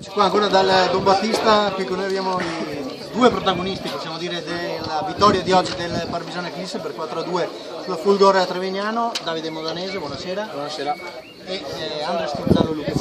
Qua ancora dal Don Battista, qui con noi abbiamo i due protagonisti, possiamo dire, della vittoria di oggi del Parmigiano Eclisse per 4-2 sulla Fulgor Trevignano. Davide Modanese, buonasera. Buonasera. E Andrea Stinzalo Luca.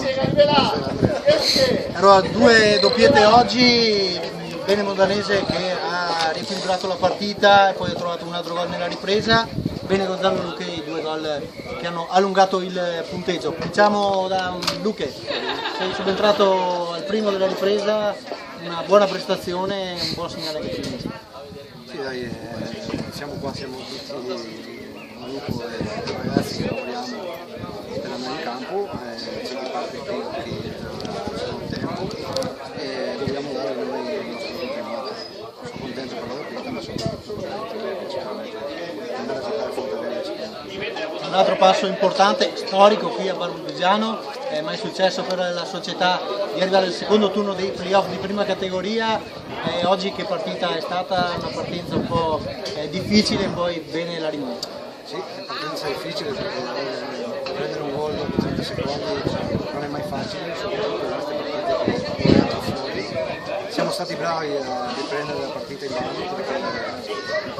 Allora, due doppiette oggi, bene Modanese che ha riequilibrato la partita e poi ha trovato un altro gol nella ripresa. Bene Gonzalo Luque, i due gol che hanno allungato il punteggio. Cominciamo da Luque, sei subentrato al primo della ripresa, una buona prestazione, un buon segnale che ci viene. Sì dai, siamo qua, siamo tutti un gruppo di ragazzi che lavoriamo per andare in campo, c'è una parte che sono tempo e dobbiamo dare noi il nostro contributo. Sono contento per la partita, ma soprattutto per andare a giocare fuori dalla Un altro passo importante, storico qui a Barbigiano, è mai successo per la società di arrivare al secondo turno dei playoff di prima categoria. Oggi che partita è stata? Una partenza un po' difficile, poi bene la rimonta. Sì, è una partenza difficile perché prendere un gol dopo 30 secondi non è mai facile, soprattutto in queste partite che vengono fuori. Siamo stati bravi a riprendere la partita in mano perché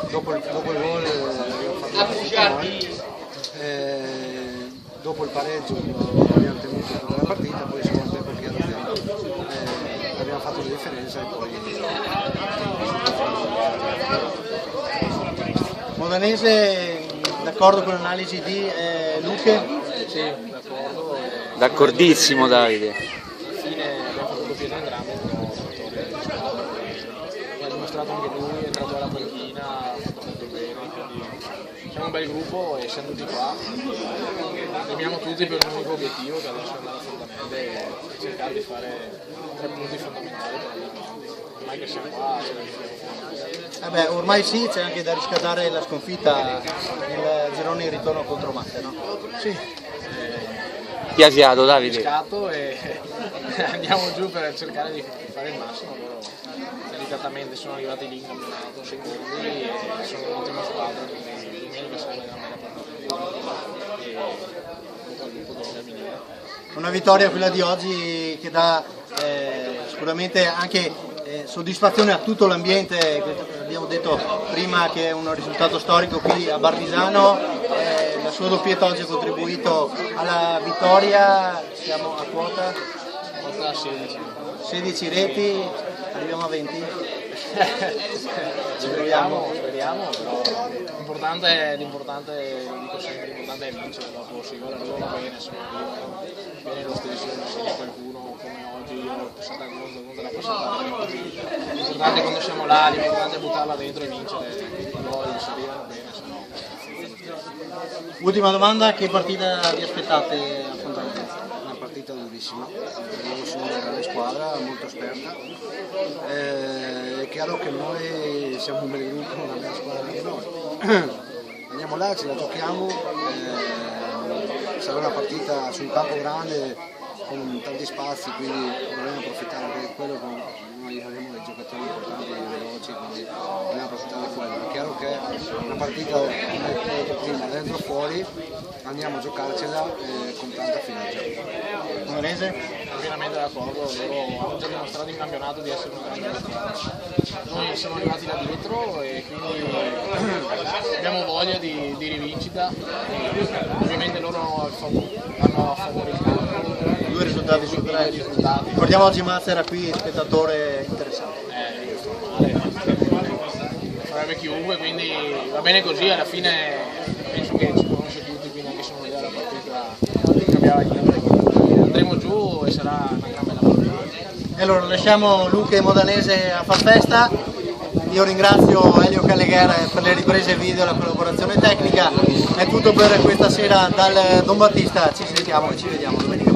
dopo il gol abbiamo fatto la partita noi. Dopo il pareggio abbiamo tenuto tutta la partita, poi siamo al tempo pieno abbiamo fatto la differenza e poi Modanese, d'accordo con l'analisi di Luque? Sì, d'accordo. D'accordissimo Davide. Alla fine abbiamo fatto doppietta in grande, però ha dimostrato anche lui, è entrato alla panchina, ha fatto molto bene, quindi siamo un bel gruppo e siamo tutti qua. Remiamo tutti per un unico obiettivo che adesso è andare assolutamente e cercare di fare 3 punti fondamentali per andare avanti. Ormai che siamo qua ce la riusciamo. Ormai sì, c'è anche da riscattare la sconfitta nel girone in ritorno contro Massa, no? Sì. Piasiato Davide. Riscatto e andiamo giù per cercare di fare il massimo. Loro meritatamente sono arrivati lì in campionato secondi e sono un'ottima squadra, quindi domenica sarà una bella partita e tutto il gruppo dove terminare. Una vittoria quella di oggi che dà sicuramente anche soddisfazione a tutto l'ambiente, abbiamo detto prima che è un risultato storico qui a Barbigiano, la sua doppietta oggi ha contribuito alla vittoria, siamo a quota 16 reti, arriviamo a 20? Speriamo, però l'importante è vincere, dopo si va arrivano bene, se non arrivano bene lo stesso, se qualcuno come oggi io l'ho passata non te la posso fare, l'importante è quando siamo là, l'importante è buttarla dentro e vincere, poi se arrivano bene, se no. Ultima domanda, che partita vi aspettate affrontare? una partita durissima, loro sono una grande squadra, molto esperta, è chiaro che noi siamo un bel gruppo, una bella squadra anche noi, andiamo là, ce la giochiamo, sarà una partita su un campo grande con tanti spazi, quindi dovremo approfittare anche di quello, noi avremo dei giocatori importanti, veloci, quindi dobbiamo approfittare di quello. È chiaro che è una partita prima, dentro e fuori, andiamo a giocarcela con tanta fiducia. Modanese? Pienamente d'accordo, loro hanno già dimostrato in campionato di essere una grande squadra. Noi siamo arrivati da dietro e quindi abbiamo voglia di rivincita. Ovviamente loro hanno a favore il campo. 2 risultati su 3. Ricordiamo oggi Mazza era qui, spettatore interessato. Farebbe chiunque, quindi va bene così, alla fine penso che ci conosce tutti, quindi anche se non vedeva la partita cambiava niente. Andremo giù e sarà una gran bella partita. E allora lasciamo Luque e Modanese a far festa. Io ringrazio Elio Callegher per le riprese video e la collaborazione tecnica. È tutto per questa sera dal Don Battista, ci sentiamo e ci vediamo domenica.